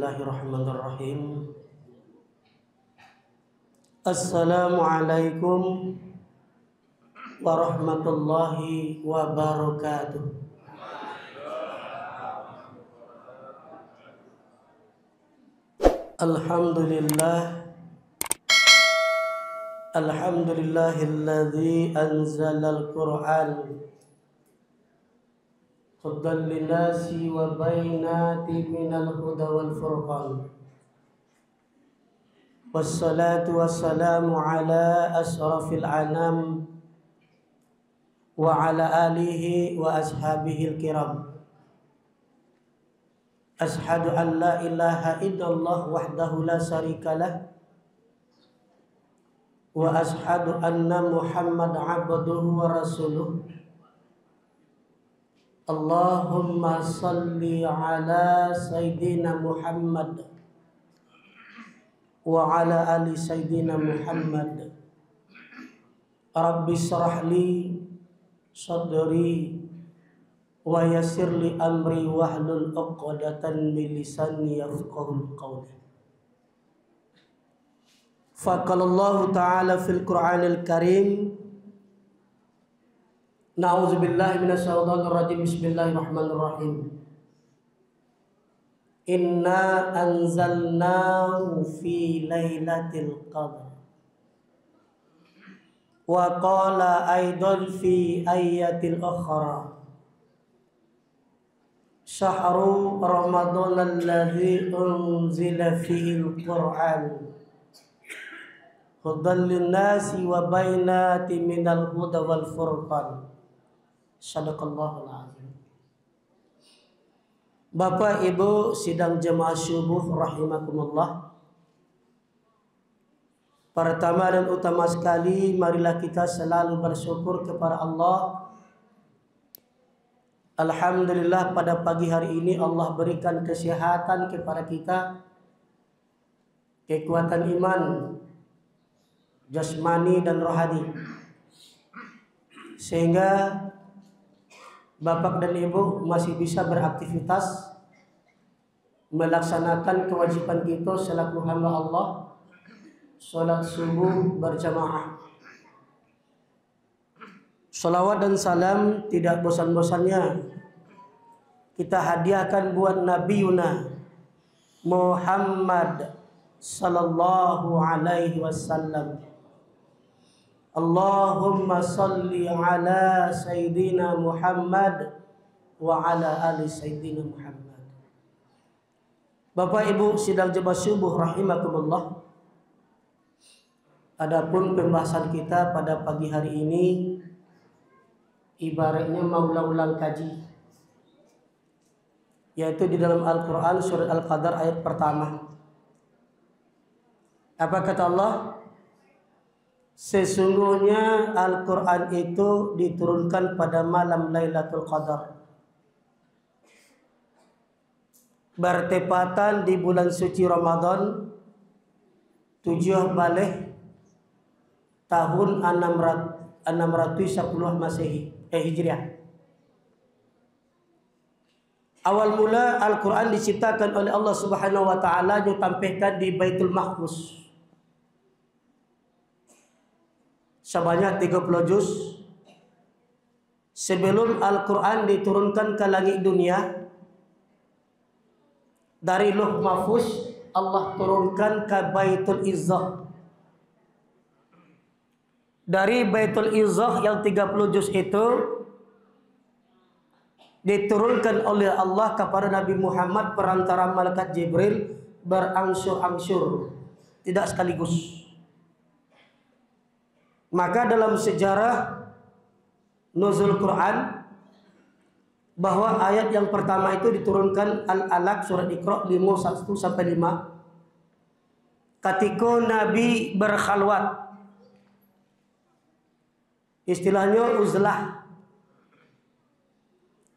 Bismillahirrahmanirrahim. Assalamualaikum warahmatullahi wabarakatuh. Alhamdulillahilladzi anzalal Qur'an hudan linnasi wa bainatin minal huda wal furqan. Wassalatu wassalamu ala asrafil anam wa ala alihi wa ashabihil kiram. Ashhadu an la ilaha illallah wahdahu la syarikalah wa ashhadu anna Muhammad abduhu wa rasuluh. Allahumma salli ala Sayyidina Muhammad wa ala ali Sayyidina Muhammad. Rabbi shrah li sadri wa yassir li amri wahlul 'uqdatan min lisani yafqahul qawli. Faqalallahu ta'ala fil Qur'anil Karim. Na'udzubillahi minasyaitonir rajim. Bismillahirrahmanirrahim. Inna anzalnahu fi lailatul qadr. Wa qala aidan fi ayatil ukhra. Syahru Ramadan alladzi unzila fihil Qur'an hudan linnasi wa bainatin minal huda wal furqan. Sadaqallahul azim. Bapak Ibu sidang jemaah subuh rahimakumullah. Pertama dan utama sekali, marilah kita selalu bersyukur kepada Allah. Alhamdulillah pada pagi hari ini Allah berikan kesehatan kepada kita, kekuatan iman jasmani dan rohani, sehingga Bapak dan Ibu masih bisa beraktivitas melaksanakan kewajiban kita selaku hamba Allah, sholat subuh berjamaah. Salawat dan salam tidak bosan-bosannya kita hadiahkan buat Nabi Yuna Muhammad sallallahu alaihi wasallam. Allahumma salli ala Sayyidina Muhammad wa ala ali Sayyidina Muhammad. Bapak Ibu sidang jemaah subuh rahimakumullah. Adapun pembahasan kita pada pagi hari ini ibaratnya mau ulang kaji, yaitu di dalam Al-Quran surat Al-Qadar ayat pertama. Apa kata Allah? Sesungguhnya Al-Quran itu diturunkan pada malam Lailatul Qadar, bertepatan di bulan suci Ramadan 7 balik tahun 610 Masehi Hijriah. Awal mula Al-Quran diciptakan oleh Allah Subhanahu wa taala, ditampilkan di Baitul Mahfuz sebanyak 30 juz. Sebelum Al-Quran diturunkan ke langit dunia, dari Lauh Mahfuz Allah turunkan ke Baitul Izzah. Dari Baitul Izzah yang 30 juz itu diturunkan oleh Allah kepada Nabi Muhammad perantara malaikat Jibril berangsur-angsur, tidak sekaligus. Maka dalam sejarah nuzul Quran, bahwa ayat yang pertama itu diturunkan Al-Alaq surat Iqra 5:1 sampai 5. Ketika Nabi berkhalwat, istilahnya uzlah,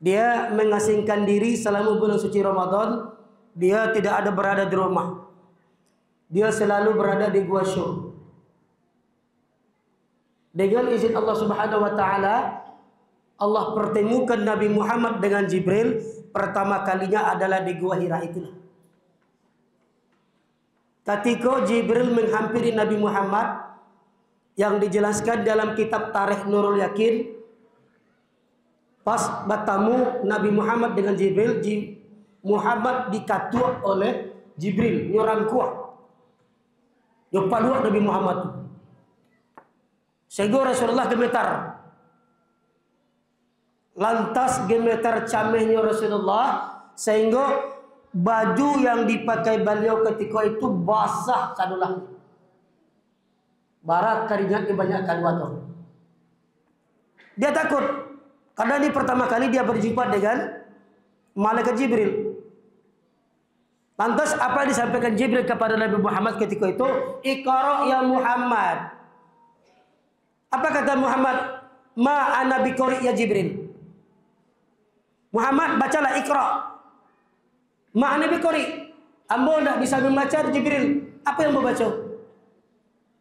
dia mengasingkan diri selama bulan suci Ramadan. Dia tidak ada berada di rumah, dia selalu berada di gua Syur. Dengan izin Allah Subhanahu wa taala, Allah pertemukan Nabi Muhammad dengan Jibril pertama kalinya adalah di Gua Hira itulah. ketika Jibril menghampiri Nabi Muhammad yang dijelaskan dalam kitab Tarikh Nurul Yakin, pas bertemu Nabi Muhammad dengan Jibril, Muhammad dikatua oleh Jibril, nyorang kuat. Yo paluak Nabi Muhammad. Sehingga Rasulullah gemetar. Lantas gemetar camehnya Rasulullah sehingga baju yang dipakai beliau ketika itu basah sadulah. Barat keringatnya banyak keluar. Dia takut karena ini pertama kali dia berjumpa dengan malaikat Jibril. Lantas apa yang disampaikan Jibril kepada Nabi Muhammad ketika itu? Iqra ya Muhammad. Apa kata Muhammad? Ma ana biqari ya Jibril. Muhammad, bacalah Iqra. Ma ana biqari. Ambo tidak bisa membaca Jibril. Apa yang membaca?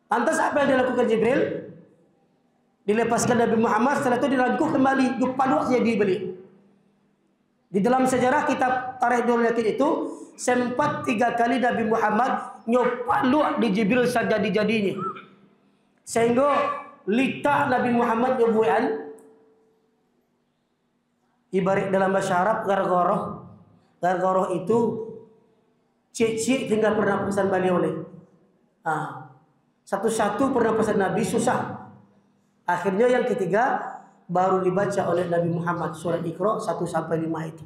Lantas apa yang dilakukan Jibril? Dilepaskan Nabi Muhammad, setelah itu dirangkuh kembali, dipaluak jadi beli. Di dalam sejarah kitab Tarikh Nurul Yakin itu sempat 3 kali Nabi Muhammad nyopaluak di Jibril sajadi-jadinya. Sehingga litak Nabi Muhammad nyobuan ibarat dalam bahasa Arab gargoroh. Gargoroh itu cik-cik tinggal pernapasan beliau oleh. Satu-satu pernapasan Nabi susah. Akhirnya yang ketiga baru dibaca oleh Nabi Muhammad surat Iqra 1-5 itu.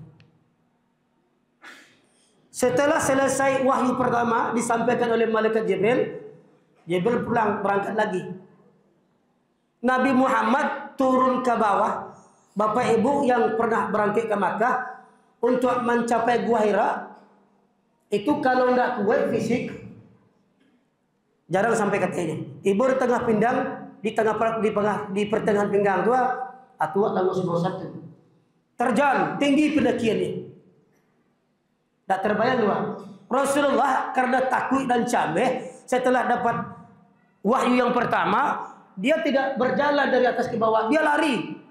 Setelah selesai wahyu pertama disampaikan oleh malaikat Jibril, Jibril pulang berangkat lagi. Nabi Muhammad turun ke bawah. Bapak Ibu yang pernah berangkat ke Makkah untuk mencapai Gua Hira itu kalau tidak kuat fisik jarang sampai katanya. Ibu di tengah pinggang, di pertengahan pinggang tua, atua tanggal 91. Terjal tinggi pendakiannya. Tak terbayang dua. Rasulullah karena takut dan cameh setelah dapat wahyu yang pertama, dia tidak berjalan dari atas ke bawah, dia lari.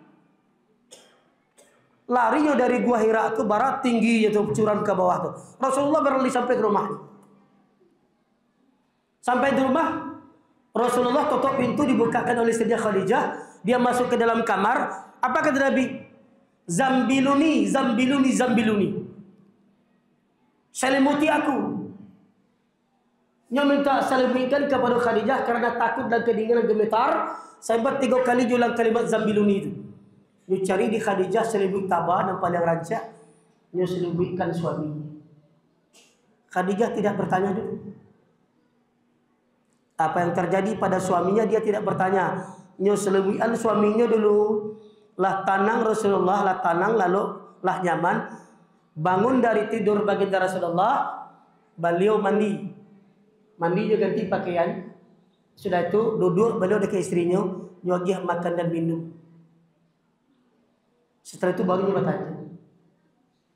Larinya dari Gua Hira ke barat tinggi itu curam ke bawah tuh. Rasulullah berlari sampai ke rumahnya. Sampai di rumah, Rasulullah tutup pintu dibukakan oleh Sayyidah Khadijah. Dia masuk ke dalam kamar. Apa kata Nabi? Zambiluni, zambiluni, zambiluni. Selimuti aku. Dia minta selimukan kepada Khadijah karena takut dan kedinginan gemetar. Sampai 3 kali ulang kalimat zambiluni itu. Dia cari di Khadijah selimut tabah dan paling rancak. Dia selimutkan suaminya. Khadijah tidak bertanya dulu. Apa yang terjadi pada suaminya dia tidak bertanya. Dia selimutkan suaminya dulu. Lah tanang Rasulullah, lah tanang lalu lah nyaman. Bangun dari tidur baginda Rasulullah, beliau mandi. Mandinya ganti pakaian. Sudah itu duduk beliau dekat istrinya, nyuagih makan dan minum. Setelah itu baru dia bertanya.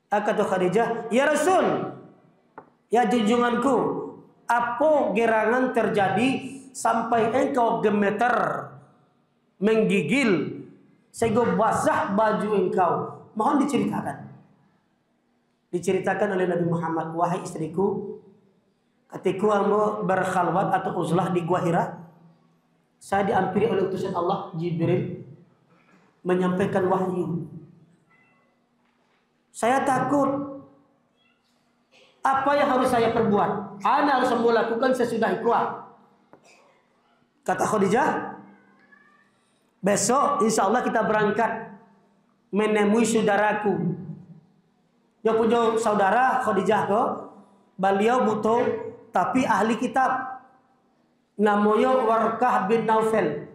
Kata Khadijah, "Ya Rasul, ya junjunganku, apa gerangan terjadi sampai engkau gemeter, menggigil, sehingga basah baju engkau? Mohon diceritakan." Diceritakan oleh Nabi Muhammad, "Wahai istriku, ketika aku berkhalwat atau uzlah di Gua Hira, saya diampiri oleh utusan Allah Jibril menyampaikan wahyu. Saya takut. Apa yang harus saya perbuat? Ana harus melakukan sesudah ikhlas." Kata Khadijah, "Besok insya Allah kita berangkat menemui saudaraku." Dia punya saudara Khadijah kok. Beliau butuh tapi ahli kitab. Namanya Warqah bin Naufal.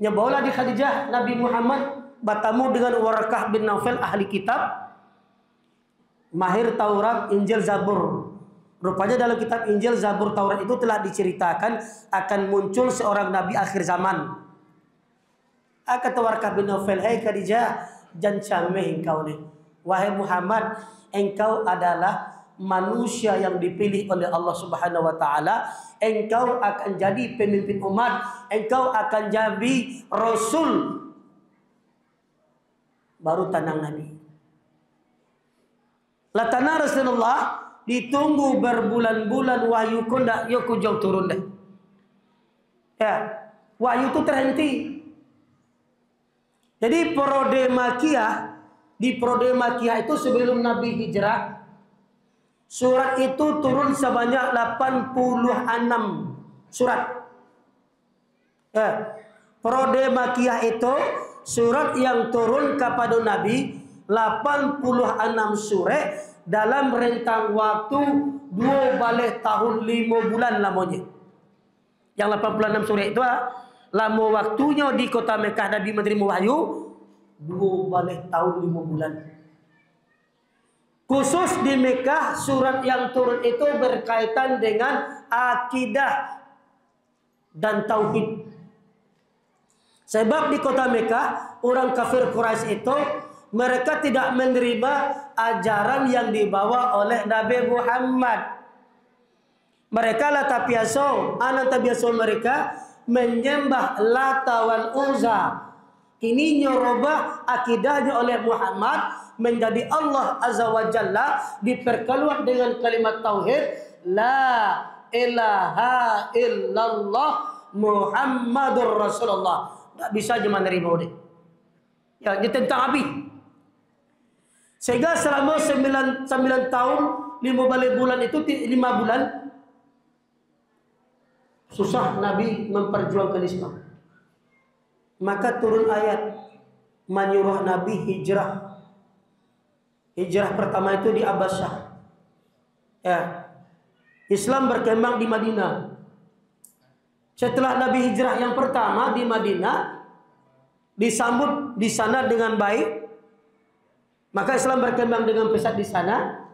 Nyabalah di Khadijah Nabi Muhammad bertemu dengan Warqah bin Naufal ahli kitab. Mahir Taurat, Injil, Zabur. Rupanya dalam kitab Injil, Zabur, Taurat itu telah diceritakan akan muncul seorang nabi akhir zaman. Kata Warqah bin Naufal, "Hai Khadijah, jangan cameh engkau nih. Wahai Muhammad, engkau adalah manusia yang dipilih oleh Allah Subhanahu wa taala. Engkau akan jadi pemimpin umat, engkau akan jadi rasul." Baru tenang Nabi. Latana Rasulullah ditunggu berbulan-bulan wahyu kondak yo kujong turun deh. Ya, wahyu itu terhenti. Jadi periode Makiyah, di periode Makiyah itu sebelum Nabi hijrah, surat itu turun sebanyak 86 surat. Ya, periode Makiyah itu surat yang turun kepada Nabi 86 surat dalam rentang waktu 2 balik tahun 5 bulan lamanya. Yang 86 surat itu lama waktunya di kota Mekah Nabi menerima wahyu 2 balik tahun 5 bulan. Khusus di Mekah surat yang turun itu berkaitan dengan akidah dan tauhid. Sebab di kota Mekah orang kafir Quraisy itu mereka tidak menerima ajaran yang dibawa oleh Nabi Muhammad. Mereka la tapiaso, mereka menyembah Lata wal Uzza. Kini nyerubah akidahnya oleh Muhammad menjadi Allah Azza wa Jalla, diperkeluar dengan kalimat tauhid la ilaha illallah Muhammadur Rasulullah. Tak bisa je menerima dia. Ya, dia tentang Nabi. Sehingga selama 9 tahun 5 balik bulan itu 5 bulan susah Nabi memperjuangkan Islam. Maka turun ayat menyuruh Nabi hijrah. Hijrah pertama itu di Abbasah. Ya. Islam berkembang di Madinah. Setelah Nabi hijrah yang pertama di Madinah, disambut di sana dengan baik, maka Islam berkembang dengan pesat di sana.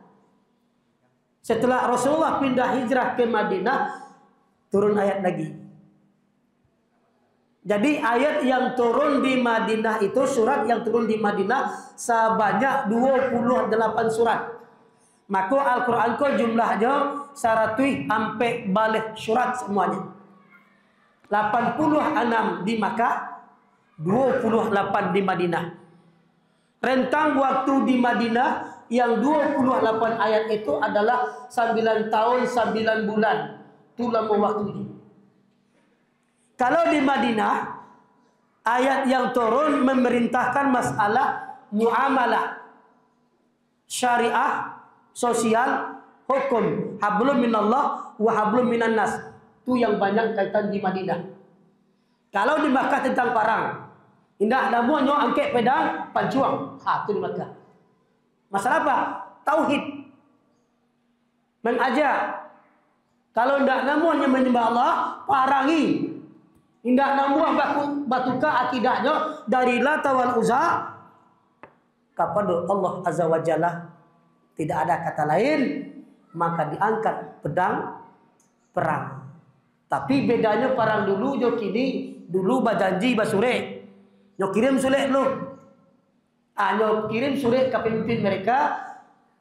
Setelah Rasulullah pindah hijrah ke Madinah, turun ayat lagi. Jadi ayat yang turun di Madinah itu, surat yang turun di Madinah sebanyak 28 surat. Maka Al-Quran ko jumlahnya 100 sampai balik surat semuanya. 86 di Makkah, 28 di Madinah. Rentang waktu di Madinah yang 28 ayat itu adalah 9 tahun 9 bulan. Itu lama waktunya. Kalau di Madinah, ayat yang turun memerintahkan masalah muamalah, syariah, sosial, hukum, hablum minallah wa hablum minan nas. Itu yang banyak kaitan di Madinah. Kalau di Makkah tentang parang, indah namunya angkat pedang, pancuang. Itu di Makkah. Masalah apa? Tauhid. Mengajak. Kalau tidak namunya menyembah Allah, parangi. Indah namuah batuka akidahnya dari Lata wal Uzza kepada Allah Azza wa Jalla. Tidak ada kata lain, maka diangkat pedang perang. Tapi bedanya perang dulu jo kini, dulu bajanji basure. Nyo kirim surat lu. Nyo kirim surat ke pemimpin mereka,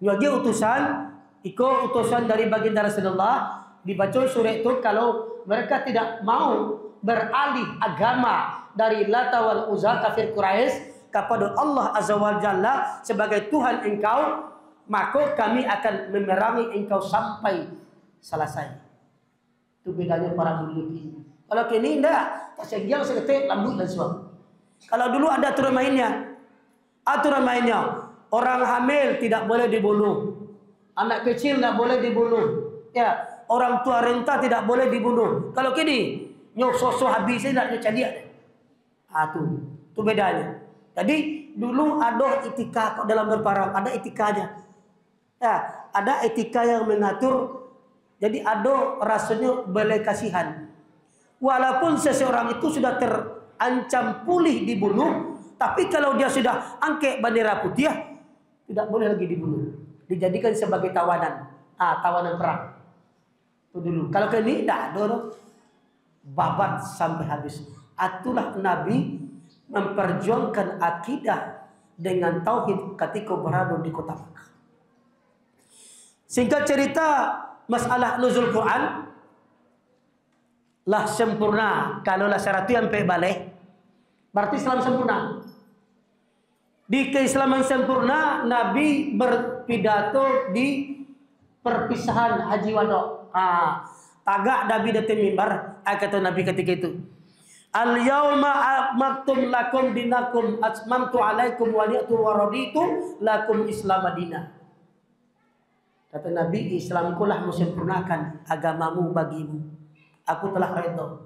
nyo dia utusan, utusan dari baginda Rasulullah, dibaca surat itu kalau mereka tidak mau beralih agama dari Lata wal Uzza kafir Quraisy kepada Allah Azza wa Jalla sebagai Tuhan engkau, maka kami akan memerangi engkau sampai selesai. Itu bedanya para dulu ini. Kalau kini enggak, tak segiang seketik lambut dan suam. Kalau dulu ada aturan mainnya. Aturan mainnya, orang hamil tidak boleh dibunuh. Anak kecil tidak boleh dibunuh. Ya, orang tua renta tidak boleh dibunuh. Kalau kini nyok sosok habisnya nak cari ada. Itu bedanya. Jadi dulu ada etika dalam berperang, ada etikanya. Ya, ada etika yang mengatur. Jadi ada rasanya belas kasihan. Walaupun seseorang itu sudah terancam pulih dibunuh, tapi kalau dia sudah angkat bendera putih, tidak boleh lagi dibunuh. Dijadikan sebagai tawanan. Tawanan perang. Itu dulu. Kalau kini tidak ada. Babat sampai habis. Itulah Nabi memperjuangkan akidah dengan tauhid ketika berada di kota Makkah. Singkat cerita, masalah nuzul Quran lah sempurna. Kalau lah syarat yang balik, berarti Islam sempurna. Di keislaman sempurna, Nabi berpidato di perpisahan haji wada. Tagak Nabi datang mimbar, kata Nabi ketika itu, al yauma akmaltum lakum dinakum atmamtu alaikum wa raditu lakum Islam Madinah. Kata Nabi, Islamku lah sempurnakan agamamu bagimu. Aku telah redha.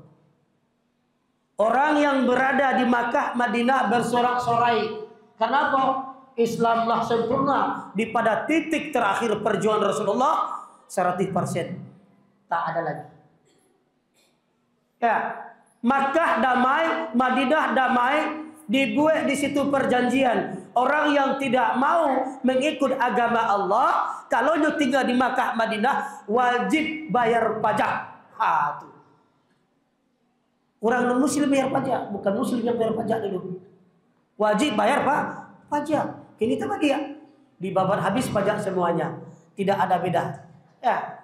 Orang yang berada di Makkah, Madinah bersorak-sorai. Kenapa? Islamlah sempurna. Di pada titik terakhir perjuangan Rasulullah 100%. Tak ada lagi. Ya, Makkah damai, Madinah damai, dibuat di situ perjanjian. Orang yang tidak mau mengikut agama Allah, kalau dia tinggal di Makkah, Madinah, wajib bayar pajak. Tuh. Orang non muslim bayar pajak, bukan muslim yang bayar pajak dulu. Wajib bayar pajak. Kini tak dia dibabat habis pajak semuanya, tidak ada beda. Ya.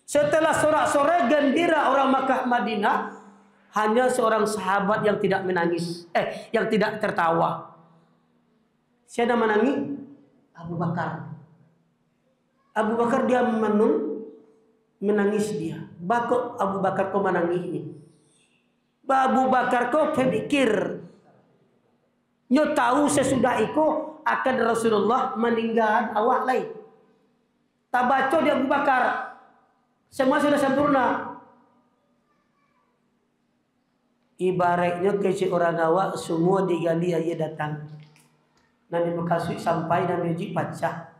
Setelah sorak-sorai gembira orang Makkah Madinah, hanya seorang sahabat yang tidak menangis, yang tidak tertawa. Siapa menangis? Abu Bakar. Abu Bakar dia menangis dia. Bakok Abu Bakar kau menangis ini. Abu Bakar kau berpikir, nyo tahu sesudah itu akan Rasulullah meninggal awak lain. Tak baca dia Abu Bakar. Semua sudah sempurna. Ibaratnya ke orang awak semua digali aja datang. Dan dibekasui sampai dan diuji pacah.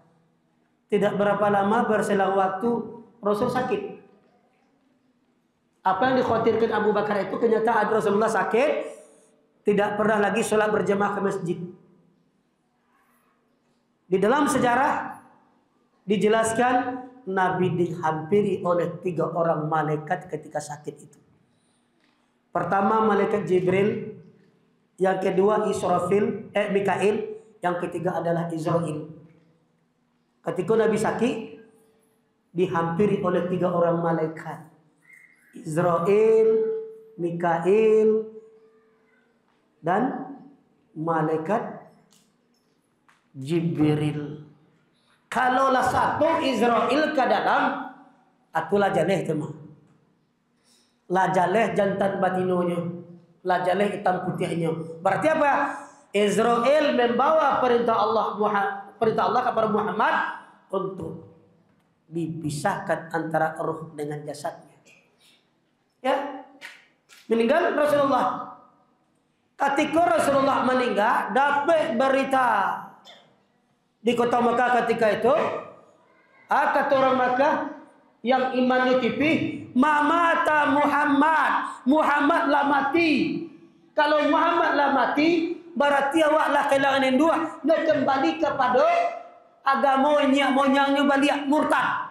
Tidak berapa lama berselang waktu Rasul sakit. Apa yang dikhawatirkan Abu Bakar itu kenyataan Rasulullah sakit, tidak pernah lagi sholat berjamaah ke masjid. Di dalam sejarah dijelaskan Nabi dihampiri oleh 3 orang malaikat ketika sakit itu. Pertama malaikat Jibril, yang kedua Mikail, yang ketiga adalah Israel. Ketika Nabi sakit dihampiri oleh 3 orang malaikat, Israel, Mikail, dan malaikat Jibril. Kalaulah satu Israel ke dalam, akulah jaleh teman. La jaleh jantan batinonya, la jaleh hitam putihnya. Berarti apa? Israel membawa perintah Allah kepada Muhammad untuk dipisahkan antara ruh dengan jasadnya. Ya, meninggal Rasulullah. Ketika Rasulullah meninggal, dapat berita di kota Makkah ketika itu, kata orang Makkah yang imannya tipis, mamata Muhammad lah mati. Kalau Muhammad lah mati, berarti awaklah kehilangan yang dua, nak kembali kepada agamanya, monyangnya balik murtad.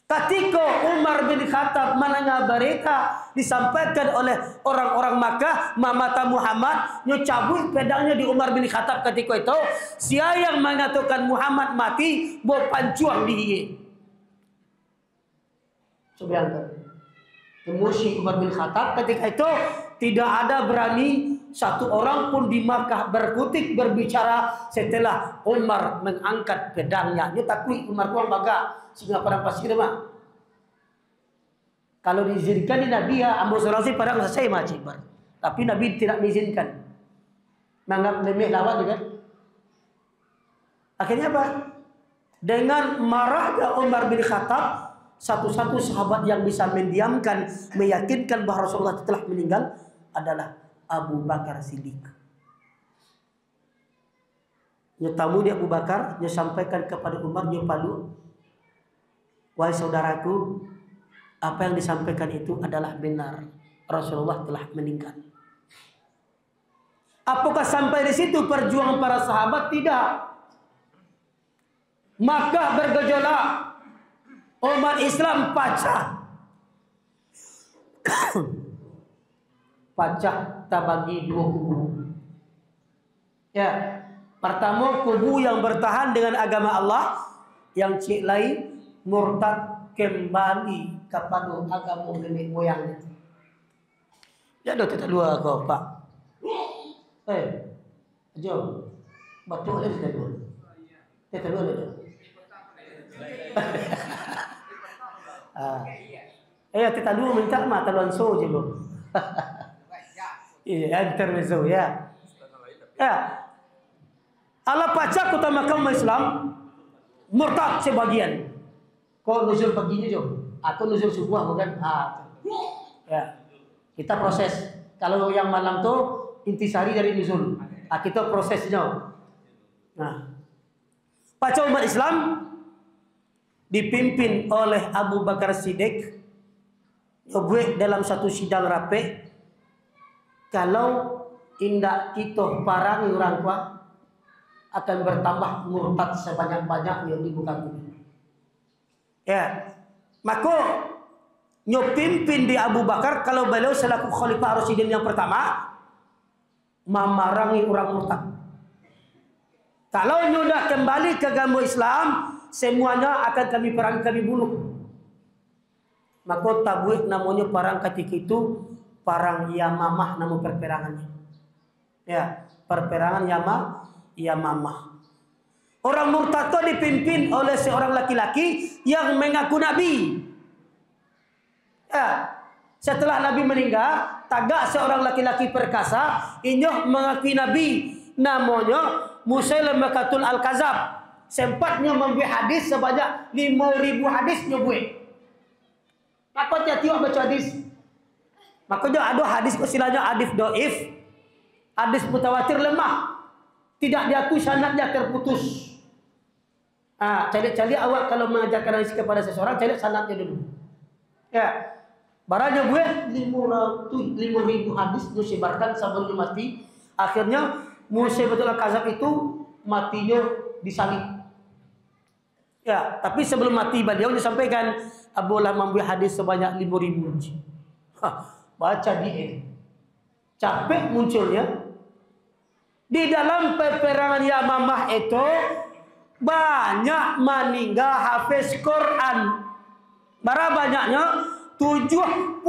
Ketika Umar bin Khattab mendengar berita disampaikan oleh orang-orang Makkah, mamata Muhammad, nyocabut pedangnya di Umar bin Khattab ketika itu. Siapa yang mengatakan Muhammad mati, bawa pancuang dia. Coba emosi Umar bin Khattab ketika itu, tidak ada berani satu orang pun di Makkah berkutik berbicara setelah Umar mengangkat pedangnya. Ini takui Umar kuang baga sehingga padang pasir mah. Kalau diizinkan di Nabi ya ambo seorang sih padang selesai macam. Tapi Nabi tidak mengizinkan. Menganggap remeh lawan juga. Akhirnya apa? Dengan marahnya Umar bin Khattab, satu-satu sahabat yang bisa mendiamkan, meyakinkan bahwa Rasulullah telah meninggal adalah Abu Bakar Siddiq. Nyetamu di Abu Bakar, dia sampaikan kepada Umar, dia palu, wahai saudaraku, apa yang disampaikan itu adalah benar. Rasulullah telah meninggal. Apakah sampai di situ perjuangan para sahabat? Tidak. Makkah bergejolak, umat Islam pecah. Pecah terbagi 2 kubu. Ya, pertama kubu yang bertahan dengan agama Allah, yang cik lain murtad kembali kepada agama nenek moyangnya. Ya dah tak dua kau pak. Jom, betul ada tak dua. Tak dua ada. Kita dulu minta mah talonso je lo. Iya, intermezzo ya. Ya. Allah pacak utamakan umat Islam murtad sebagian. Kok nuzul paginya jo? Atau nuzul subuh bukan? Ya. Kita proses. Kalau yang malam tuh intisari dari nuzul. Kita prosesnya. Nah, pacak umat Islam dipimpin oleh Abu Bakar Siddiq. Nyobuik dalam satu sidang rapi. Kalau indak kita parang orang tua akan bertambah murtad sebanyak-banyak yang di muka bumi. Ya, maka nyopimpin di Abu Bakar kalau beliau selaku Khalifah Rasyidin yang pertama memarangi orang murtad. Kalau sudah kembali ke agama Islam, semuanya akan kami perang, kami bunuh. Maka tabuik namanya perang ketika itu perang Yamamah nama perperangannya. Ya, perperangan Yamamah. Orang murtad itu dipimpin oleh seorang laki-laki yang mengaku nabi. Ya, setelah Nabi meninggal, tagak seorang laki-laki perkasa, inyoh mengakui nabi, namanya Musailamatul Al-Kazab. Sempatnya membuat hadis sebanyak 5.000 hadis nyobuik. Maka tiap-tiap baca hadis. Makanya ada hadis istilahnya hadis dhaif, hadis mutawatir lemah, tidak diakui sanadnya terputus. Cari awak kalau mengajarkan hadis kepada seseorang, cari sanadnya dulu. Ya, barangnya gue 5.000 hadis disebarkan sebelum mati. Akhirnya Musailamatul Kazab itu matinya disalib. Ya, tapi sebelum mati beliau disampaikan Abu Lah membuat hadis sebanyak 5.000. Baca di capek munculnya di dalam peperangan Yamamah itu banyak meninggal hafiz Quran. Berapa banyaknya? 70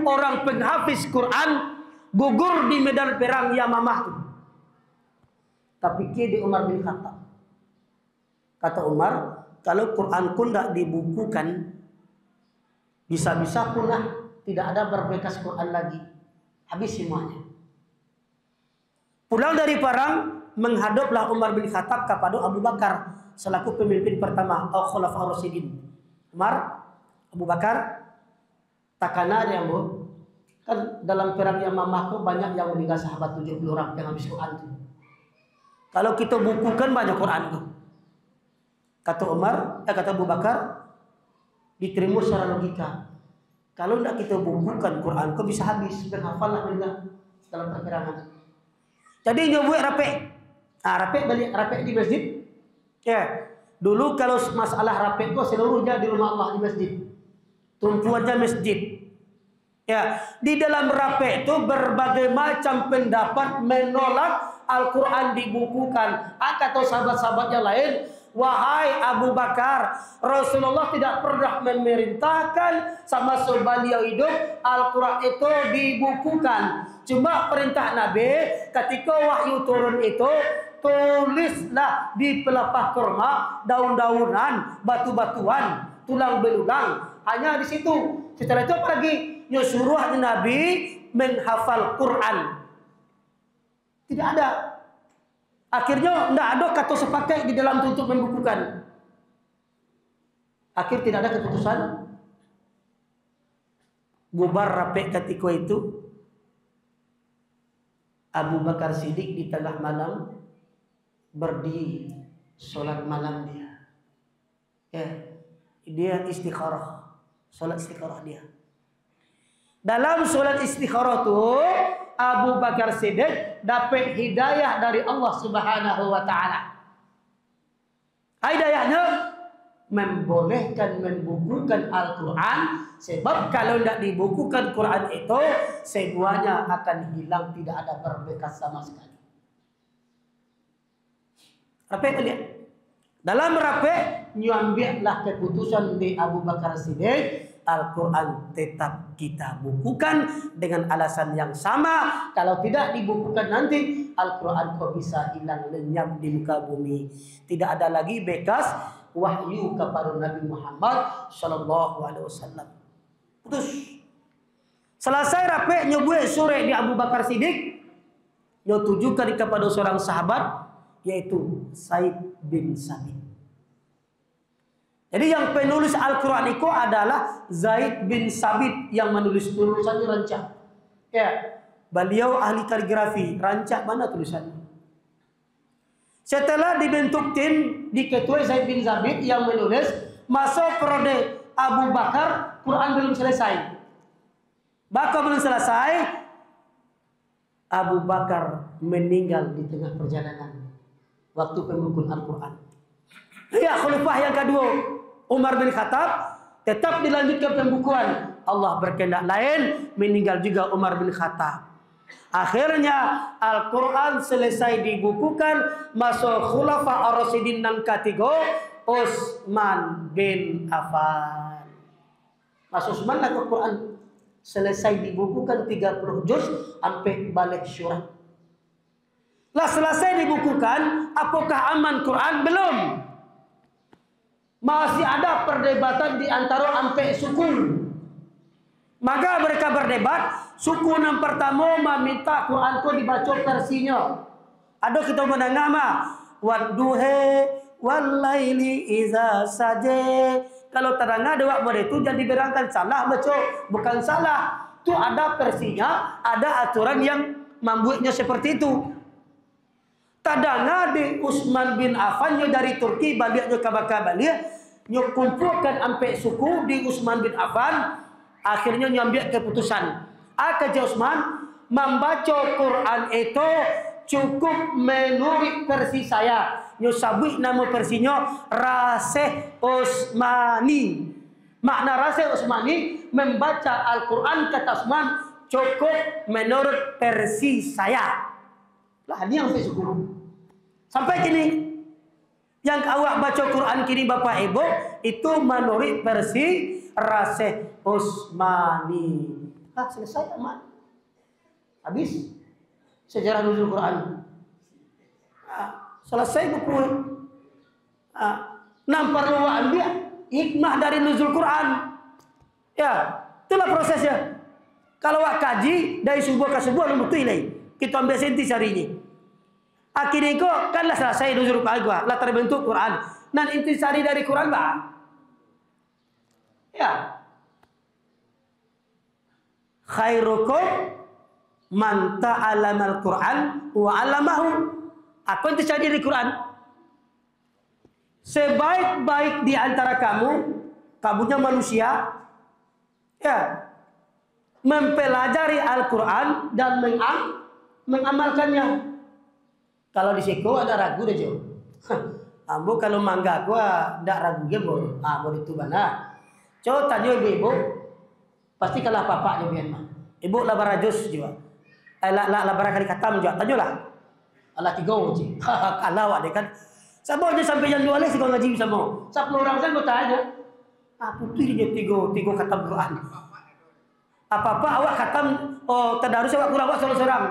orang penghafiz Quran gugur di medan perang Yamamah itu. Tapi di Umar bin Khattab. Kata Umar, kalau Quran pun tidak dibukukan, bisa-bisa punah. Tidak ada berbekas Quran lagi. Habis semuanya. Pulang dari perang, menghadaplah Umar bin Khattab kepada Abu Bakar selaku pemimpin pertama Khalifah Rasyidin. Umar, Abu Bakar, takana yang bu, kan dalam perang Yamamah itu banyak yang meninggal sahabat 70 orang yang habis Quran itu. Kalau kita bukukan banyak Quran itu. Kata kata Abu Bakar, diterima secara logika. Kalau tidak kita bukukan Quran, kau bisa habis. Berhafallah juga dalam perperangan. Jadi nyobuik rapek. Rapek di masjid. Ya, dulu kalau masalah rapek kau seluruhnya di rumah Allah di masjid. Tumpuannya masjid. Ya, di dalam rapek itu berbagai macam pendapat menolak Al-Quran dibukukan. Kata sahabat-sahabatnya lain, wahai Abu Bakar, Rasulullah tidak pernah memerintahkan sama beliau hidup Al-Quran itu dibukukan. Cuma perintah Nabi ketika wahyu turun itu, tulislah di pelepah kurma, daun-daunan, batu-batuan, tulang belulang. Hanya di situ. Setelah itu apa lagi? Nyuruh Nabi menghafal Quran. Tidak ada. Akhirnya tidak ada kata sepakai di dalam untuk membukukan. Akhir tidak ada keputusan. Bubar rapek ketika itu. Abu Bakar Siddiq di tengah malam berdiri solat malam dia. Ya, dia istikharah, solat istikharah dia. Dalam solat istikharah itu Abu Bakar Siddiq dapat hidayah dari Allah Subhanahu wa taala. Hidayahnya membolehkan membukukan Al-Quran, sebab kalau tidak dibukukan Quran itu semuanya akan hilang, tidak ada berbekas sama sekali. Rapi lihat. Dalam rapi nyambilah keputusan di Abu Bakar Siddiq, Al-Quran tetap kita bukukan dengan alasan yang sama. Kalau tidak dibukukan nanti Al-Quran kok bisa hilang lenyap di muka bumi. Tidak ada lagi bekas wahyu kepada Nabi Muhammad sallallahu alaihi wasallam. Putus. Selesai rapi nyobuat sore di Abu Bakar Siddiq, nyo tujukan kepada seorang sahabat yaitu Zaid bin Sabit. Jadi yang penulis Al-Quran itu adalah Zaid bin Sabit yang menulis tulisannya rancak. Ya, beliau ahli kaligrafi, rancak mana tulisannya. Setelah dibentuk tim diketuai Zaid bin Sabit yang menulis, masa periode Abu Bakar Quran belum selesai. Bakar belum selesai, Abu Bakar meninggal di tengah perjalanan waktu pembukuan Al-Quran. Ya, khalifah yang kedua Umar bin Khattab tetap dilanjutkan pembukuan. Allah berkehendak lain, meninggal juga Umar bin Khattab. Akhirnya Al-Quran selesai dibukukan masa Khulafa Ar-Rasyidin yang ketiga Utsman bin Affan. Masa Utsman Al-Quran selesai dibukukan 30 juz sampai balik syurah. Lah selesai dibukukan, apakah aman Quran? Belum. Masih ada perdebatan di antara sampai suku. Maka mereka berdebat, suku yang pertama meminta Quran itu dibaca versinya. Ada kita mendengar mah wadduhe walaili iza saje. Kalau terangnya ada waktu itu jadi berangkat salah baca, bukan salah. Itu ada versinya, ada aturan yang membuatnya seperti itu. Tadanga di Utsman bin Affan dari Turki baliaknya ke balik, nyo kumpulkan sampai suku di Utsman bin Affan, akhirnya nyambil keputusan. Akaja Utsman membaca Quran itu cukup menurut versi saya. Nyo sabui nama versinya Rasih Utsmani. Makna Rasih Utsmani membaca Al-Quran kata Utsman cukup menurut versi saya. Lah ini yang saya syukur. Sampai kini yang awak baca Quran kini Bapak Ibu itu menurut versi Rasih Utsmani. Ah, selesai aman. Habis sejarah nuzul Quran. Selesai buku. Nampak lu ambil hikmah dari nuzul Quran. Ya, itulah prosesnya. Kalau wak kaji dari subuh ke subuh lu betul ini. Kita ambil senti hari ini. Akhirnya kok kan lah selesai nuzul Quran gua, lah terbentuk Quran. Dan intisari dari Quran lah. Ya. Khairukum man ta'allamal Quran wa 'allamahu. Apa yang terjadi di Quran? Sebaik-baik di antara kamunya manusia, ya, mempelajari Al-Quran dan mengamalkannya. Kalau di seko ada ragu deh jo. Ambo kalau mangga gua ndak ragu ge bo. Bo itu mana? Coba tanya ibu, pasti kalah papaknya biar mah. Ibu lah barajus juga. Lah barakali katam juga. Tanyalah. Allah tiga uji. Kalau ada kan. Sama aja sampai yang dua sih kalau ngaji sama. 10 orang kan bertanya. Putih dia tiga khatam Quran. Apa-apa awak khatam tadarus awak kurang awak seorang.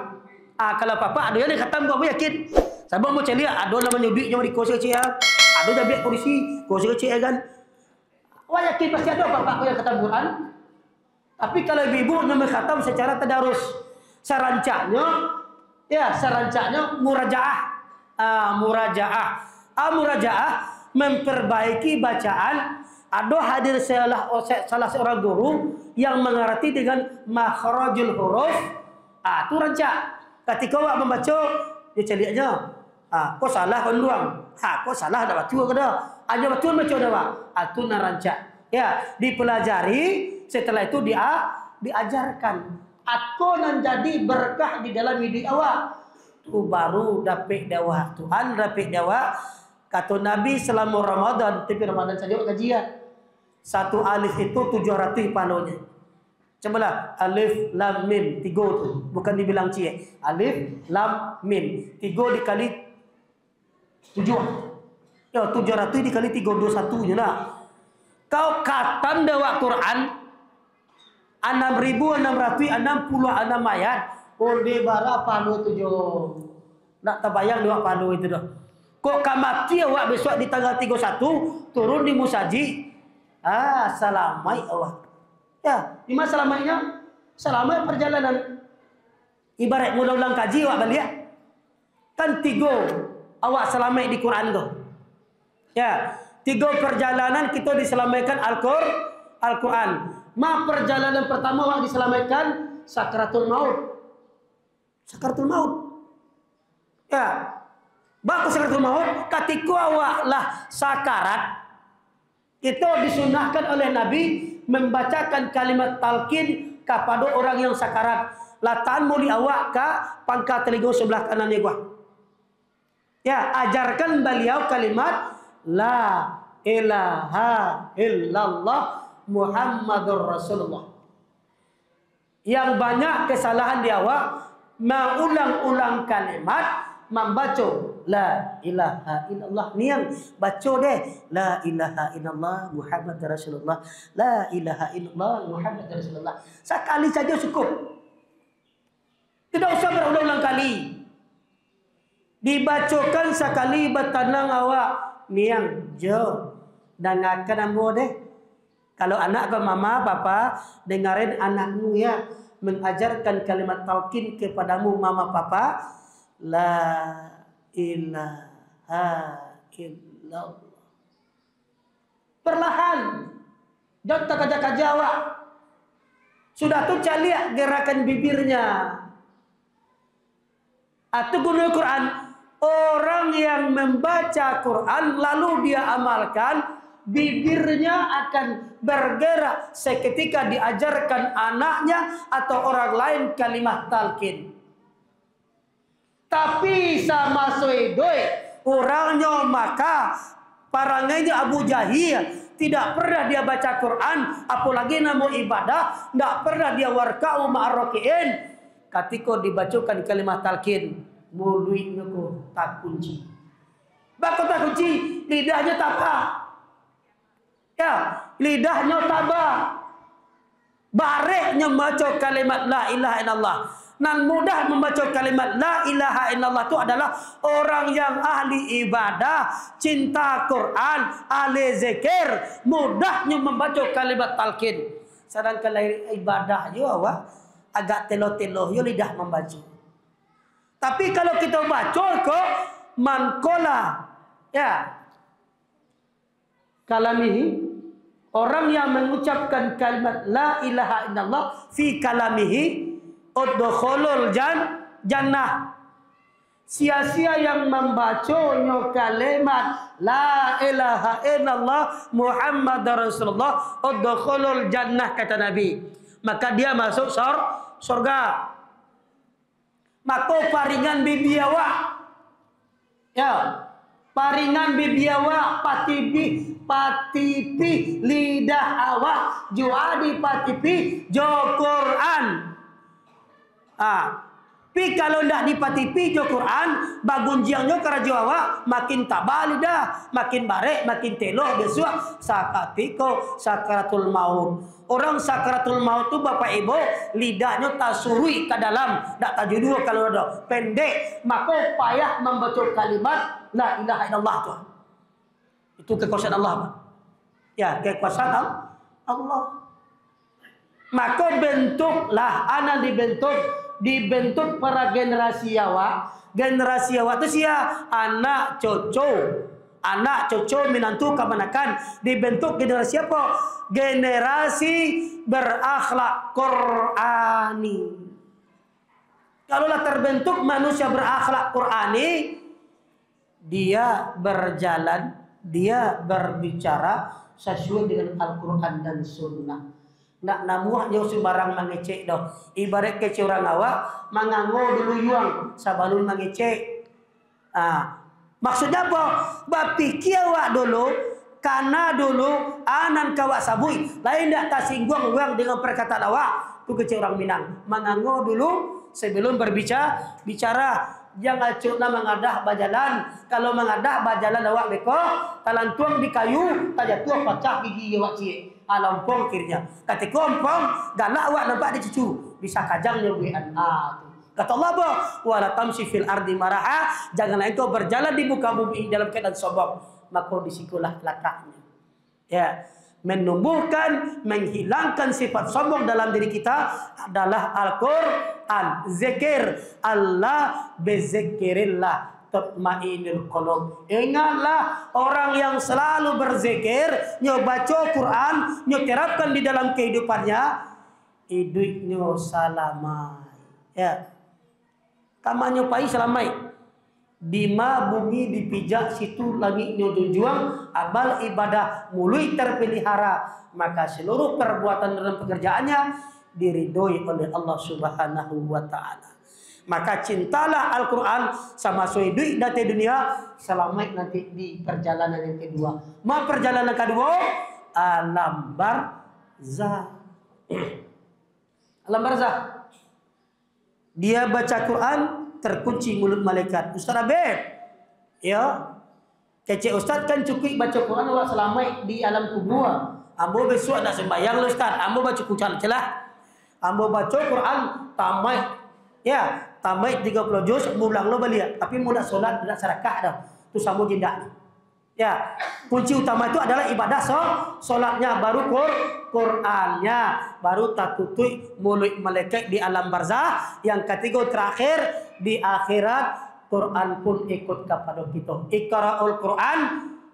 Kalau apa-apa ada yang khatam kau yakin. Sama mau celia ada namanya duitnya di kos kecil. Ada jabiak polisi, kos kecil kan. Awak yakin pasti ada apa-apa yang khatam Quran. Tapi kalau ibu nama khatam secara tadarus, serancanya murajaah. Murajaah memperbaiki bacaan. Ada hadir salah seorang guru yang mengerti dengan makhrajul huruf. Itu rancak. Ketika awak membaca, dia celiknya. Kok salah kan doang. Kok salah ada betul ke dah. Aja betul baca dah. Itu narancak. Ya, dipelajari. Setelah itu diajarkan. Aku nan jadi berkah di dalam hidup awak. Tu baru dapat dakwah. Tuhan dapat dakwah. Kata Nabi selama Ramadan, tapi Ramadan saja kajian. Satu alif itu 700 palunya. Cobalah alif lam mim 3 tu. Bukan dibilang cie. Alif lam mim 3 dikali 7. Ya 700 dikali 321 je lah. Kau khatam dakwah Quran 6.666 ayat. Orde bara palu 7. Nak terbayang dua palu itu dah. Kok kamati awak besok di tanggal 31 turun di Musaji. Salamai awak. Ya, di mana salamainya? Salamai perjalanan. Ibarat mula ulang kaji awak balik. Kan 3 awak salamai di Quran tu. Ya, 3 perjalanan kita diselamaikan Al-Quran. Perjalanan pertama awak diselamaikan sakratul maut. Sakratul maut. Ya. Baku sakratul maut, ketika awak lah sakarat, itu disunahkan oleh Nabi membacakan kalimat talqin kepada orang yang sakarat. Lataan muli awak ke pangkat telinga sebelah kanannya gua. Ya, ajarkan beliau kalimat la ilaha illallah Muhammadur Rasulullah. Yang banyak kesalahan di awak mengulang-ulang kalimat, membaca la ilaha illallah. Niang baca deh la ilaha illallah Muhammad Rasulullah. La ilaha illallah Muhammad Rasulullah. Sekali saja cukup. Tidak usah berulang-ulang kali. Dibacakan sekali bertanang awak. Niang jo dengarkan ambo deh. Kalau anak ke mama papa, dengarin anakmu ya mengajarkan kalimat talqin kepadamu mama papa. La ilaha illallah. Perlahan. Jangan tak kaja-kaja awak. Sudah tu caliak gerakan bibirnya. Atau guna Quran. Orang yang membaca Quran lalu dia amalkan, bibirnya akan bergerak seketika diajarkan anaknya atau orang lain kalimat talqin. Tapi sama soedoi orangnya maka parangainya Abu Jahil tidak pernah dia baca Quran, apalagi nama ibadah, tidak pernah dia warka'u ma'arroki'in. Ketika dibacakan kalimat talqin, mulutnya kok tak kunci. Bakal tak kunci, lidahnya tabah. Ya, lidahnya tabah. Bareknya membaca kalimat la ilaha illallah. Nan mudah membaca kalimat la ilaha illallah itu adalah orang yang ahli ibadah, cinta Quran, ahli zikir, mudahnya membaca kalimat talqin. Sedangkan ibadah yo awak agak telo-telo yo lidah membaca. Tapi kalau kita baca kok mankola ya kalamihi, orang yang mengucapkan kalimat la ilaha illallah fi kalamihi udkhulul jannah. Sia-sia yang membacanya kalimat la ilaha illallah Muhammad Rasulullah udkhulul jannah kata Nabi. Maka dia masuk surga. Maka paringan bibi awak. Ya. Paringan bibi awak patipi lidah awak juadi patipi jo Quran. Pi kalau ndak dipatipi jo Quran, bagunjiangnya karajo awak makin tabal lidah, makin barek, makin telok besok sakatiko sakaratul maut. Orang sakaratul maut tu Bapak Ibu lidahnya tasurui ke dalam, ndak tajudu kalau ada pendek, maka payah membaca kalimat la ilaha illallah tu. Itu kekuasaan Allah, Pak. Ya, kekuasaan Allah. Maka bentuklah anak dibentuk para generasi awak. Generasi awak itu sia anak cucu. Anak cucu menantu keponakan dibentuk generasi apa? Generasi berakhlak Qurani. Kalaulah terbentuk manusia berakhlak Qurani, dia berjalan, dia berbicara sesuai dengan Al-Quran dan Sunnah. Nak namuah jauh sembarang mengecek dah. Ibarat kecil orang awak mangango dulu yuang sabalun mengecek. Maksudnya apa? Bapikir awak dulu, karena dulu anan kawak sabui. Lain tak tersinggung uang dengan perkataan awak. Itu kecil orang Minang. Mangango dulu sebelum bicara. Jangan cuma mengadah bajalan. Kalau mengadah bajalan awak beko, talan tuang di kayu, tak jatuh pecah gigi awak cie. Lompong kirnya. Ketika lompong, galak awak nampak dia cucu. Bisa kajangnya buian. Kata Allah apa? Wala tamshi fil ardi maraha, janganlah engkau berjalan di muka bumi dalam keadaan sombong. Maka disikulah lakaknya. Ya, menumbuhkan, menghilangkan sifat sombong dalam diri kita adalah Al-Quran. Zikir Allah bizikrillah tatmainul qulub. Ingatlah orang yang selalu berzikir, nyo baca Quran, nyo terapkan di dalam kehidupannya, hidupnya salamai. Ya. Tamannya pai selamai. Dima bumi dipijak, situ langitnya juang, amal ibadah mului terpelihara, maka seluruh perbuatan dalam pekerjaannya diridhoi oleh Allah Subhanahu wa taala. Maka cintalah Al-Quran sama duit dari dunia, selamat nanti di perjalanan yang kedua. Ma perjalanan kedua? Alam barzah. Alam barzah. Dia baca Quran, terkunci mulut malaikat. Ustaz Abed, ya, kece Ustaz kan cukup baca Quran awak selamat di alam kubur. Ambo besok nak sembahyang lo Ustaz. Ambo baca Quran celah. Ambo baca Quran tamat, ya, tamat 30 juz, mulang lo balik. Tapi mau nak solat, nak sedekah dah. Tu sambo jendak. Ya, kunci utama itu adalah ibadah solatnya, baru Qurannya, baru tatutui mulut malaikat di alam barzah. Yang ketiga terakhir di akhirat, Quran pun ikut kepada kita. Iqra'ul Quran,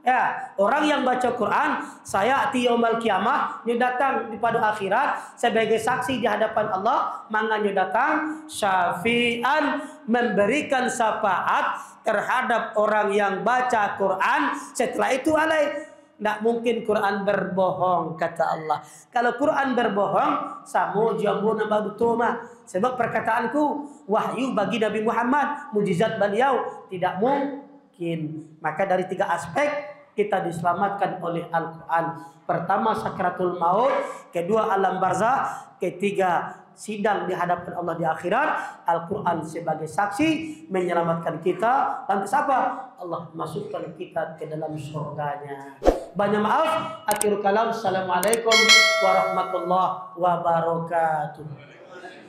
ya, orang yang baca Quran, saya ati yaumul kiamah, dia datang pada akhirat sebagai saksi di hadapan Allah, manganya datang syafi'an, memberikan syafaat terhadap orang yang baca Quran. Setelah itu tidak mungkin Quran berbohong, kata Allah. Kalau Quran berbohong, samu jambu nambah butuma. Sebab perkataanku wahyu bagi Nabi Muhammad, mujizat beliau, tidak mungkin. Maka dari 3 aspek kita diselamatkan oleh Al-Quran. Pertama sakratul maut, kedua alam barzah, ketiga sidang di hadapan Allah di akhirat. Al-Quran sebagai saksi menyelamatkan kita. Lantas apa? Allah masukkan kita ke dalam surganya. Banyak maaf. Akhirul kalam. Assalamualaikum warahmatullahi wabarakatuh.